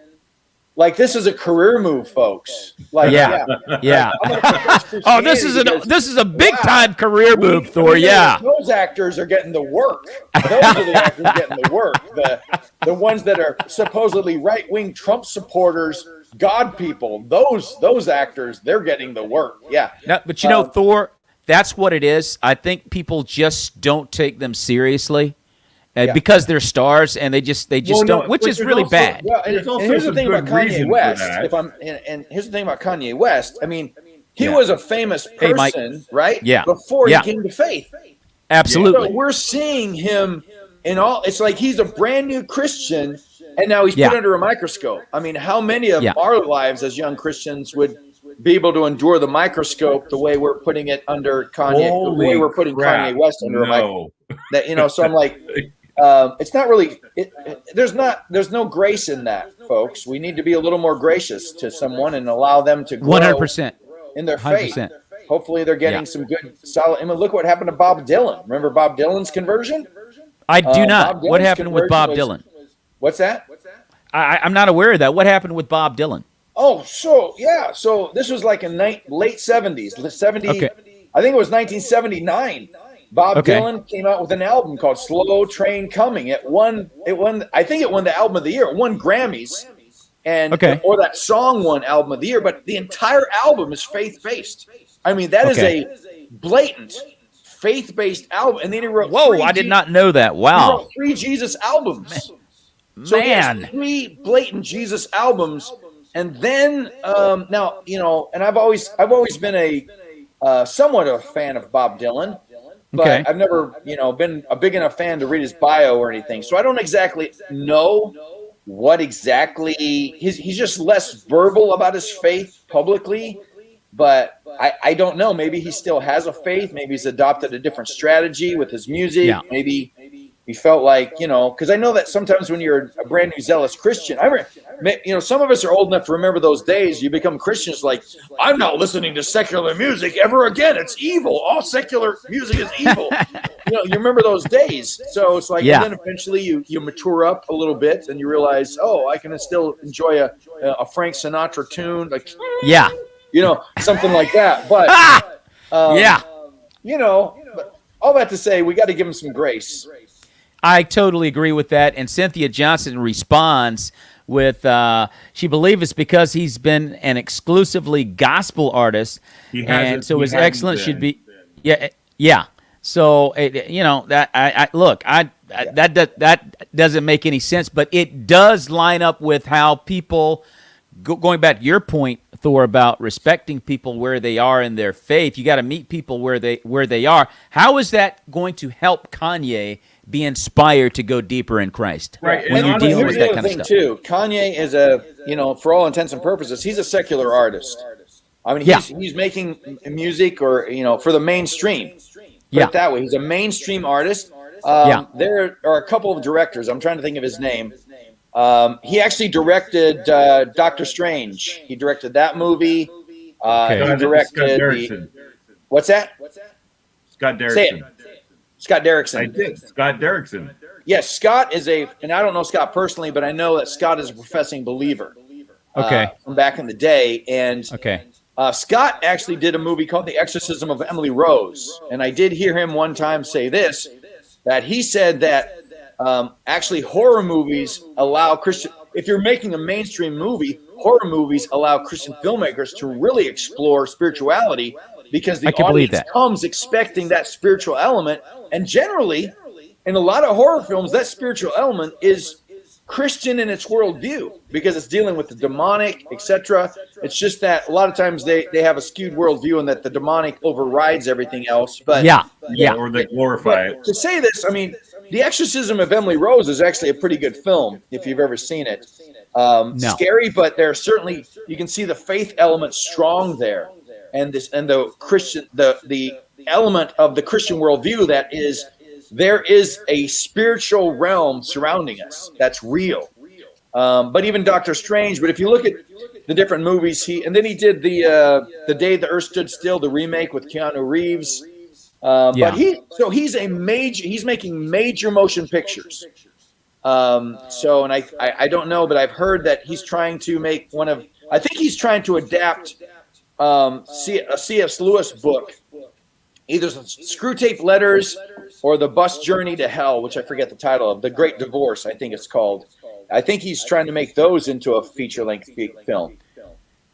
Like, this is a career move, folks. Like, yeah. Oh, this is a big time career move, Thor. Yeah, those actors are getting the work. Those are the actors getting the work. The ones that are supposedly right wing Trump supporters, God people. Those actors, they're getting the work. Yeah. No, but Thor, that's what it is. I think people just don't take them seriously. Because they're stars, and they just don't, which is really bad. Well, and here's the thing about Kanye West. And here's the thing about Kanye West. I mean, he was a famous person, right? Yeah. Before he came to faith. Absolutely. So we're seeing him in all. It's like he's a brand new Christian, and now he's put under a microscope. I mean, how many of our lives as young Christians would be able to endure the microscope the way we're putting it under Kanye? The way we're putting Kanye West under a microscope. So I'm like. It's not really. There's no grace in that, folks. We need to be a little more gracious to someone and allow them to grow 100% in their faith. Hopefully, they're getting some good, solid. I mean, look what happened to Bob Dylan. Remember Bob Dylan's conversion? I do not. What happened with Bob Dylan? What's that? I'm not aware of that. What happened with Bob Dylan? Oh, so this was like in late 70s, 70. Okay. I think it was 1979. Bob Dylan came out with an album called "Slow Train Coming." It won. I think it won the album of the year. It won Grammys, or that song won album of the year. But the entire album is faith-based. I mean, that is a blatant faith-based album. And then he wrote. Whoa! I did not know that. Wow. He wrote 3 Jesus albums. So he has 3 blatant Jesus albums, and then now and I've always been a somewhat of a fan of Bob Dylan. But I've never, been a big enough fan to read his bio or anything. So I don't exactly know what exactly he's just less verbal about his faith publicly. But I don't know. Maybe he still has a faith. Maybe he's adopted a different strategy with his music. Yeah. Maybe he felt like, because I know that sometimes when you're a brand new zealous Christian, some of us are old enough to remember those days. You become Christians like, I'm not listening to secular music ever again. It's evil. All secular music is evil. You remember those days. So it's like, and then eventually you mature up a little bit and you realize, I can still enjoy a Frank Sinatra tune. Like, something like that. But, but all that to say, we got to give him some grace. I totally agree with that. And Cynthia Johnson responds with, she believes it's because he's been an exclusively gospel artist. So his excellence should be, yeah. So, that doesn't make any sense, but it does line up with how people, going back to your point, Thor, about respecting people where they are in their faith. You got to meet people where they are. How is that going to help Kanye be inspired to go deeper in Christ? Right. When you're dealing with that kind of stuff. Too. Kanye is for all intents and purposes, he's a secular artist. I mean, he's making music or, for the mainstream. Put it that way. He's a mainstream artist. There are a couple of directors. I'm trying to think of his name. He actually directed Doctor Strange. He directed that movie. He directed what's that? Scott Derrickson. Say it. Scott Derrickson. I did. Scott Derrickson. Yes, Scott is and I don't know Scott personally, but I know that Scott is a professing believer. From back in the day. And Scott actually did a movie called The Exorcism of Emily Rose. And I did hear him one time say this, that he said that actually horror movies allow if you're making a mainstream movie, horror movies allow Christian filmmakers to really explore spirituality because the audience comes expecting that spiritual element. And generally, in a lot of horror films, that spiritual element is Christian in its worldview because it's dealing with the demonic, etc. It's just that a lot of times they have a skewed worldview and that the demonic overrides everything else. But or they glorify it. To say this, I mean, The Exorcism of Emily Rose is actually a pretty good film if you've ever seen it. Scary, but there's certainly, you can see the faith element strong there, and the Christian, the element of the Christian worldview that is, there is a spiritual realm surrounding us that's real. But even Doctor Strange. But if you look at the different movies, he did the Day the Earth Stood Still, the remake with Keanu Reeves. But he's making major motion pictures. And I don't know, but I've heard that he's trying to make I think he's trying to adapt a C.S. Lewis book, either Screw Tape Letters or The Bus Journey to Hell, which I forget the title of, The Great Divorce, I think it's called. I think he's trying to make those into a feature-length film.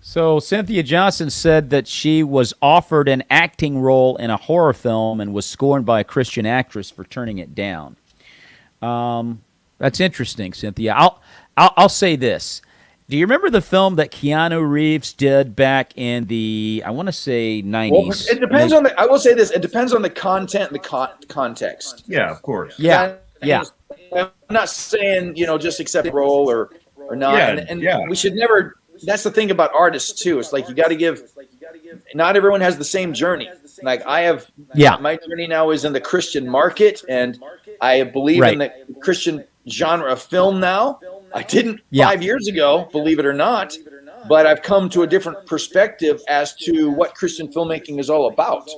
So Cynthia Johnson said that she was offered an acting role in a horror film and was scorned by a Christian actress for turning it down. That's interesting, Cynthia. I'll say this. Do you remember the film that Keanu Reeves did back in the, I want to say, 90s? Well, it depends on I will say this. It depends on the content and the context. Yeah, of course. Yeah. I'm not saying, just accept the role or not. We should never, that's the thing about artists too. It's like you got to give, not everyone has the same journey. Like I have, my journey now is in the Christian market, and I believe in the Christian genre of film now. I didn't 5 years ago, believe it or not, but I've come to a different perspective as to what Christian filmmaking is all about.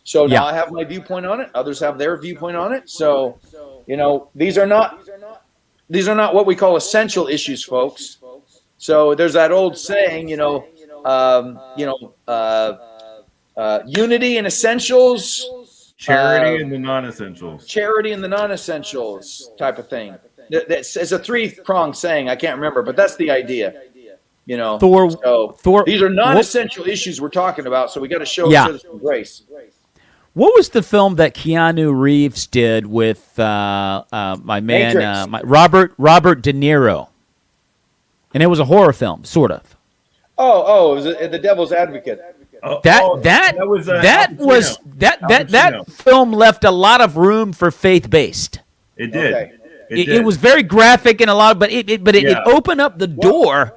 So now I have my viewpoint on it. Others have their viewpoint on it. So, these are not what we call essential issues, folks. So there's that old saying, unity and essentials, charity and the non-essentials, charity and the non-essentials type of thing. It's a three-pronged saying. I can't remember, but that's the idea. Thor. These are non-essential issues we're talking about, so we got to show some grace. What was the film that Keanu Reeves did with my man Robert De Niro? And it was a horror film, sort of. It was The Devil's Advocate. That film left a lot of room for faith-based. It did. Okay. It was very graphic and a lot, but it opened up the door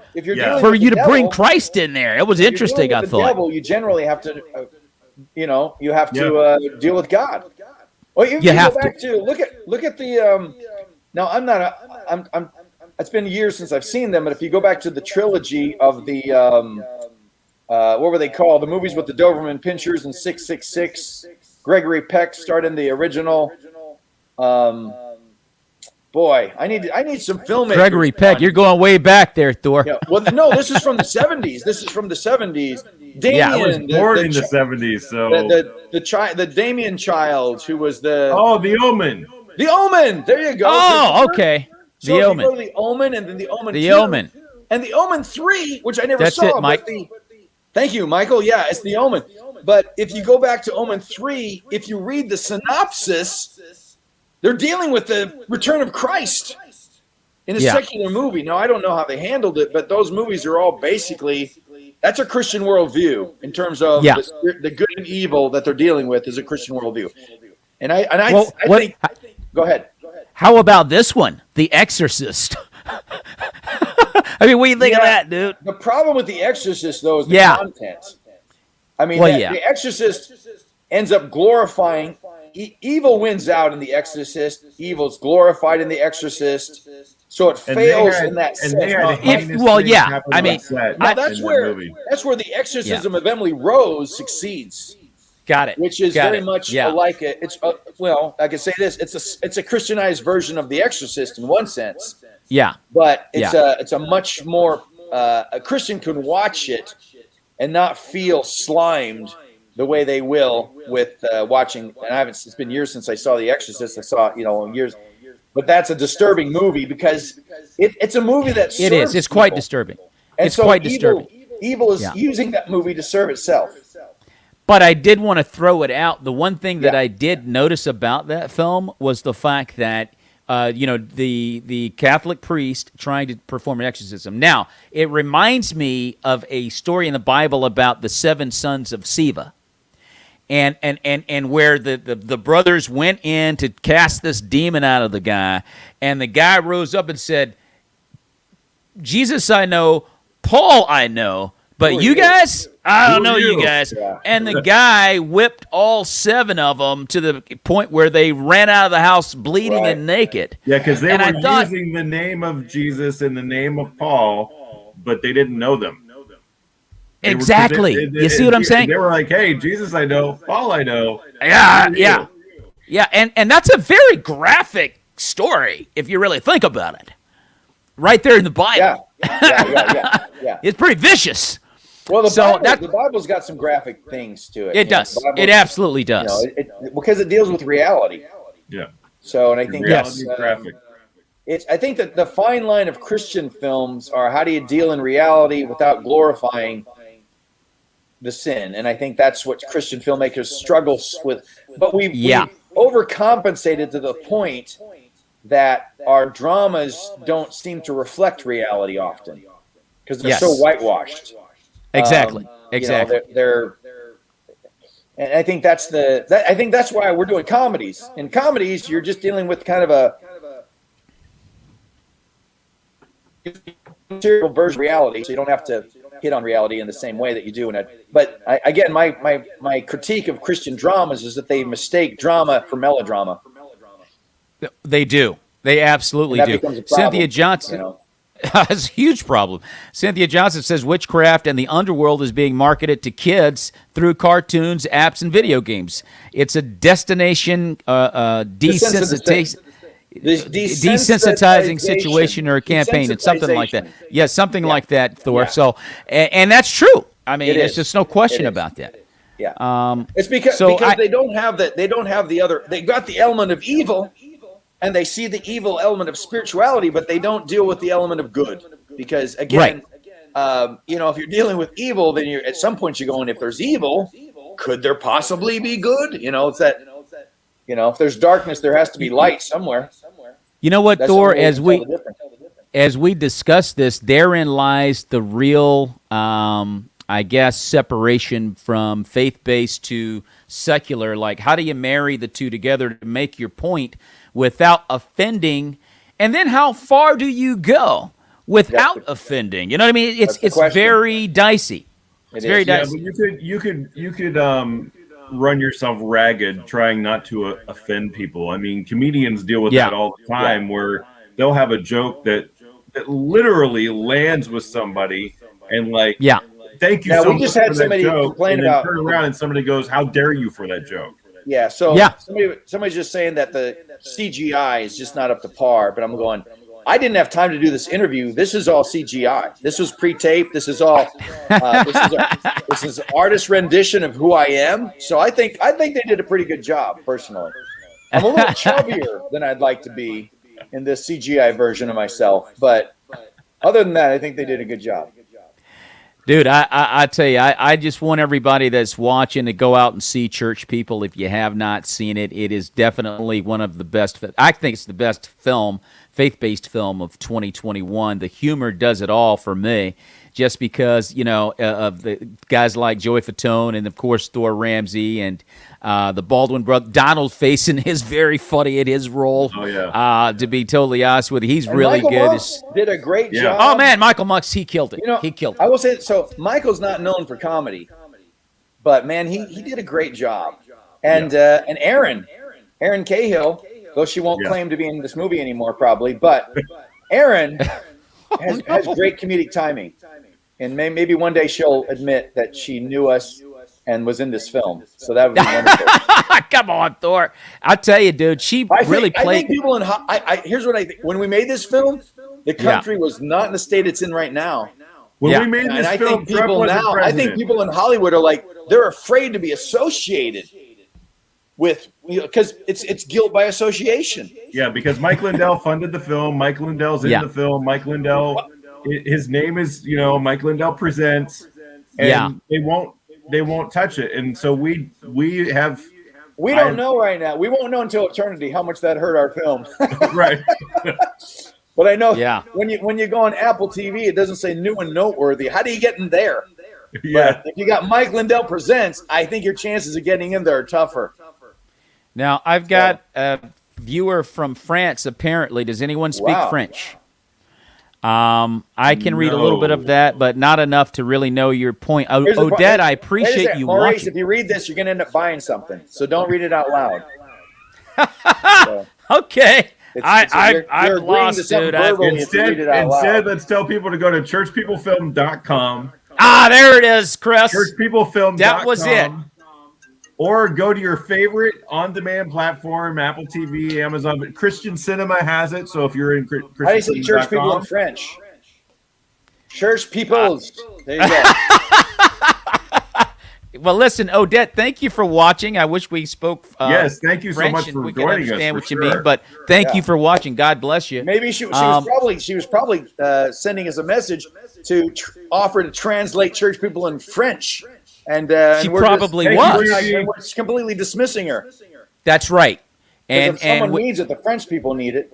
for you to bring Christ in there. It was interesting. I thought. Devil, you generally have to, you have to deal with God. Well, you have to look at the. Now I'm. It's been years since I've seen them, but if you go back to the trilogy of the, what were they called? The movies with the Doberman Pinschers and 666. Gregory Peck starred in the original. Boy, I need some filmmakers. Gregory Peck, you're going way back there, Thor. Yeah. Well, no, this is from the 70s. Damien, I was born in the 70s, so the Damien child who was the The Omen. The Omen. There you go. Oh, okay. So The Omen. The Omen, and then The Omen. The 2, Omen. And The Omen 3, which I never That's saw. it, Mike. Thank you, Michael. Yeah, it's The Omen. But if you go back to Omen 3, if you read the synopsis, they're dealing with the return of Christ in a secular movie. Now, I don't know how they handled it, but those movies are all basically, that's a Christian worldview in terms of the good and evil that they're dealing with is a Christian worldview. And I think, go ahead. How about this one, The Exorcist? I mean, what do you think of that, dude? The problem with The Exorcist, though, is the content. I mean, The Exorcist ends up glorifying. Evil wins out in The Exorcist. Evil's glorified in The Exorcist. So it fails in that sense. I mean, that's where The Exorcism of Emily Rose succeeds. Got it. Which is very much like it. It's I can say this: it's a Christianized version of The Exorcist in one sense. Yeah. But it's a much more a Christian can watch it and not feel slimed the way they will with watching. And it's been years since I saw The Exorcist. I saw years, but that's a disturbing movie because it's a movie that it is. It's quite disturbing. And it's quite disturbing. Evil is using that movie to serve itself. But I did want to throw it out. The one thing that I did notice about that film was the fact that the Catholic priest trying to perform an exorcism. Now, it reminds me of a story in the Bible about the 7 sons of Sceva. And where the brothers went in to cast this demon out of the guy, and the guy rose up and said, Jesus I know, Paul I know, but you guys, I don't know you guys. Yeah. And the guy whipped all 7 of them to the point where they ran out of the house bleeding and naked. Yeah, because they were using the name of Jesus and the name of Paul, but they didn't know them. Exactly. You see what I'm saying? They were like, hey, Jesus I know, Paul I know. Yeah. And that's a very graphic story if you really think about it. Right there in the Bible. Yeah. It's pretty vicious. Well, the Bible's got some graphic things to it. It does. It absolutely does. Because it deals with reality. Yeah. So, and I think that's graphic. I think that the fine line of Christian films are how do you deal in reality without glorifying the sin, and I think that's what Christian filmmakers struggle with. But we've overcompensated to the point that our dramas don't seem to reflect reality often because they're so whitewashed. Exactly. They're and I think that's why we're doing comedies. In comedies, you're just dealing with kind of a material version of reality, so you don't have to hit on reality in the same way that you do in it. But again, my critique of Christian dramas is that they mistake drama for melodrama. They do. They absolutely do. Cynthia Johnson. It's a huge problem. Cynthia Johnson says witchcraft and the underworld is being marketed to kids through cartoons, apps, and video games. It's a destination desensitizing situation or a campaign. It's something like that. Yeah, something like that, Thor. Yeah. So, and that's true. I mean, there's just no question about that. Yeah. It's because they don't have that. They don't have the other. They got the element of evil, and they see the evil element of spirituality, but they don't deal with the element of good. Because again, if you're dealing with evil, then at some point you're going, if there's evil, could there possibly be good? It's that. If there's darkness, there has to be light somewhere. You know what, Thor? As we discuss this, therein lies the real, separation from faith-based to secular. Like, how do you marry the two together to make your point without offending? And then, how far do you go without offending? You know what I mean? It's very dicey. It's very dicey. Yeah, but you could run yourself ragged trying not to offend people. I mean, comedians deal with that all the time where they'll have a joke that literally lands with somebody and thank you so much just had for somebody that joke, complain and then about turn around and somebody goes, how dare you for that joke? Yeah, so somebody's just saying that the CGI is just not up to par, but I'm going, I didn't have time to do this interview. This is all CGI. This was pre-taped. This is all. This is artist rendition of who I am. So I think they did a pretty good job. Personally, I'm a little chubbier than I'd like to be in this CGI version of myself. But other than that, I think they did a good job. Dude, I tell you, I just want everybody that's watching to go out and see Church People. If you have not seen it, it is definitely one of the best. I think it's the best faith-based film of 2021. The humor does it all for me, just because, of the guys like Joey Fatone and, of course, Thor Ramsey and the Baldwin brother. Donald Faison is very funny in his role. Oh, yeah. To be totally honest with you, he's really Michael good. Mux did a great job. Oh, man, Michael Mux, he killed it. He killed it. I will say, so Michael's not known for comedy, but, man, he did a great job. And Aaron Cahill, though she won't claim to be in this movie anymore probably, but Aaron has great comedic timing. And maybe one day she'll admit that she knew us and was in this film. So that would be wonderful. Come on, Thor. I'll tell you, dude, I think people here's what I think. When we made this film, the country was not in the state it's in right now. When we made this film, I think people in Hollywood are like, they're afraid to be associated with, because it's guilt by association. Yeah, because Mike Lindell funded the film. Mike Lindell's in the film. Mike Lindell, his name is, Mike Lindell Presents, and they won't touch it. And so we have We don't know right now. We won't know until eternity how much that hurt our film. Right. But I know when you go on Apple TV, it doesn't say new and noteworthy. How do you get in there? Yeah. But if you got Mike Lindell Presents, I think your chances of getting in there are tougher. Now, I've got a viewer from France, apparently. Does anyone speak French? I can read a little bit of that, but not enough to really know your point. Odette, I appreciate you Maurice, watching. if you read this, you're going to end up buying something. So don't read it out loud. Okay. You're I'm agreeing lost, to something dude. verbal and you have to read it out loud. Instead, let's tell people to go to churchpeoplefilm.com. There it is, Chris. Churchpeoplefilm.com. That was it. Or go to your favorite on-demand platform, Apple TV, Amazon. But Christian Cinema has it, so if you're in Christian How do you say church people in French? Church peoples. There you go. Well, listen, Odette, thank you for watching. I wish we spoke yes, thank you so French much and for we could joining understand us, what you sure. mean, but thank you for watching. God bless you. Maybe she was probably sending us a message to offer to translate church people in French. And she we're probably we're completely dismissing her. That's right. And if someone needs it, the French people need it.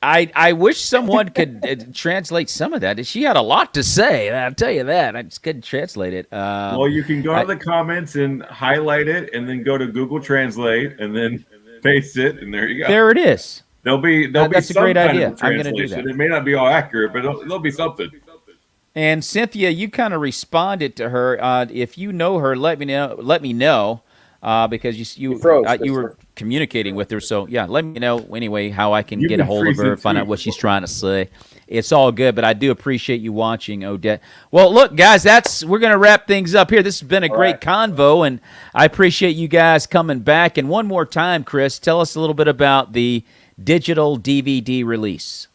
I wish someone could translate some of that. She had a lot to say. I'll tell you that. I just couldn't translate it. Well, you can go to the comments and highlight it, and then go to Google Translate, and then paste it, and there you go. There it is. There'll be that's some a great kind idea. of I'm going to do translation. that. It may not be all accurate, but there'll be something. And Cynthia, you kind of responded to her. If you know her, let me know. Because you were communicating with her, so let me know anyway how I can get a hold of her, find out what she's trying to say. It's all good, but I do appreciate you watching, Odette. Well, look, guys, we're going to wrap things up here. This has been a great convo, and I appreciate you guys coming back. And one more time, Chris, tell us a little bit about the digital DVD release.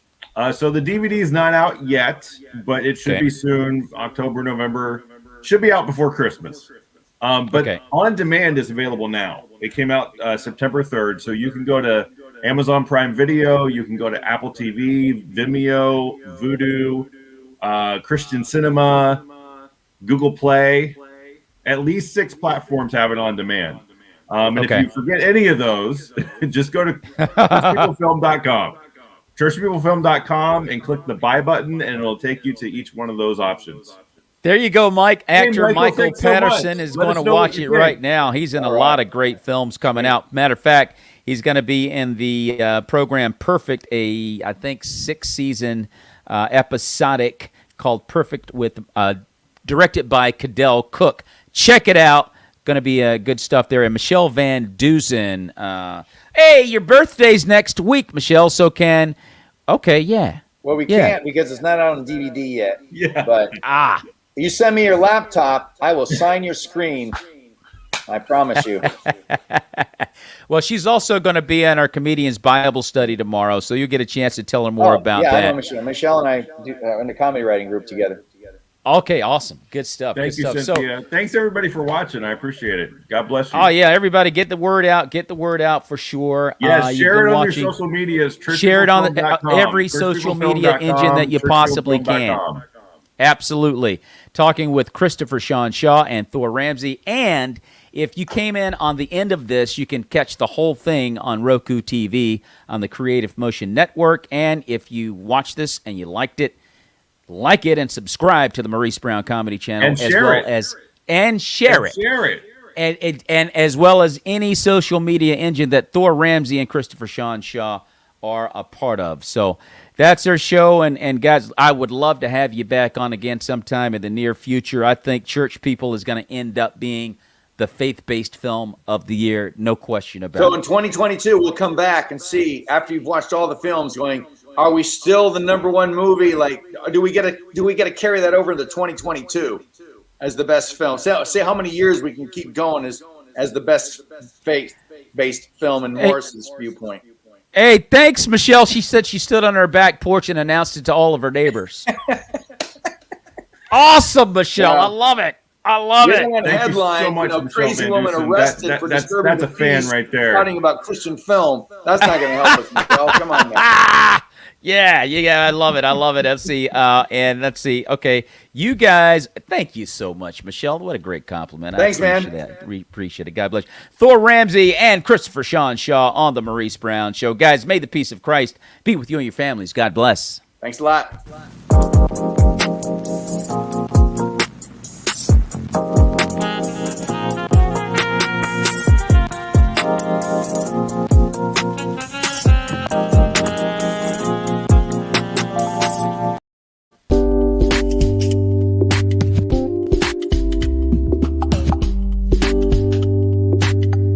So the DVD is not out yet, but it should be soon, October, November. Should be out before Christmas. But On Demand is available now. It came out September 3rd, so you can go to Amazon Prime Video, you can go to Apple TV, Vimeo, Vudu, Christian Cinema, Google Play. At least 6 platforms have it on demand. And if you forget any of those, just go to churchpeoplefilm.com. churchpeoplefilm.com and click the buy button, and it'll take you to each one of those options. There you go, Mike. Actor Michael Patterson is going to watch it right now. He's in a lot of great films coming out. Matter of fact, he's going to be in the program Perfect, I think 6-season episodic called Perfect with directed by Cadell Cook. Check it out. Going to be good stuff there. And Michelle Van Dusen. Hey, your birthday's next week, Michelle. So can Well, we can't because it's not out on DVD yet. Yeah. But you send me your laptop, I will sign your screen. I promise you. Well, she's also going to be in our Comedians Bible Study tomorrow, so you'll get a chance to tell her more about that. I know Michelle. Michelle and I do in the comedy writing group together. Okay, awesome. Good stuff. Thank you, Cynthia. Thanks, everybody, for watching. I appreciate it. God bless you. Oh, yeah, everybody, get the word out. Get the word out for sure. Yes, share it on your social medias. Share it on every social media engine that you possibly can. Absolutely. Talking with Christopher Shawn Shaw and Thor Ramsey. And if you came in on the end of this, you can catch the whole thing on Roku TV on the Creative Motion Network. And if you watch this and you liked it, like it and subscribe to the Maurice Brown Comedy Channel and share it. And as well as any social media engine that Thor Ramsey and Christopher Shawn Shaw are a part of. So that's our show. And guys, I would love to have you back on again sometime in the near future. I think Church People is going to end up being the faith-based film of the year, no question about it. So in 2022, we'll come back and see, after you've watched all the films, going, are we still the #1 movie? Like, do we get to carry that over into 2022 as the best film? See how many years we can keep going as the best faith-based film in Morris's viewpoint. Hey, thanks, Michelle. She said she stood on her back porch and announced it to all of her neighbors. Awesome, Michelle. I love it. I love it. Thank headline, you so much, crazy woman arrested for disturbing the peace, right there. Talking about Christian film. That's not going to help us, Michelle. Come on, man. Yeah, I love it. Let's see. Okay, you guys, thank you so much, Michelle. What a great compliment. Thanks, I appreciate man. That. Appreciate it. God bless you. Thor Ramsey and Christopher Shawn Shaw on the Maurice Brown Show. Guys, may the peace of Christ be with you and your families. God bless. Thanks a lot.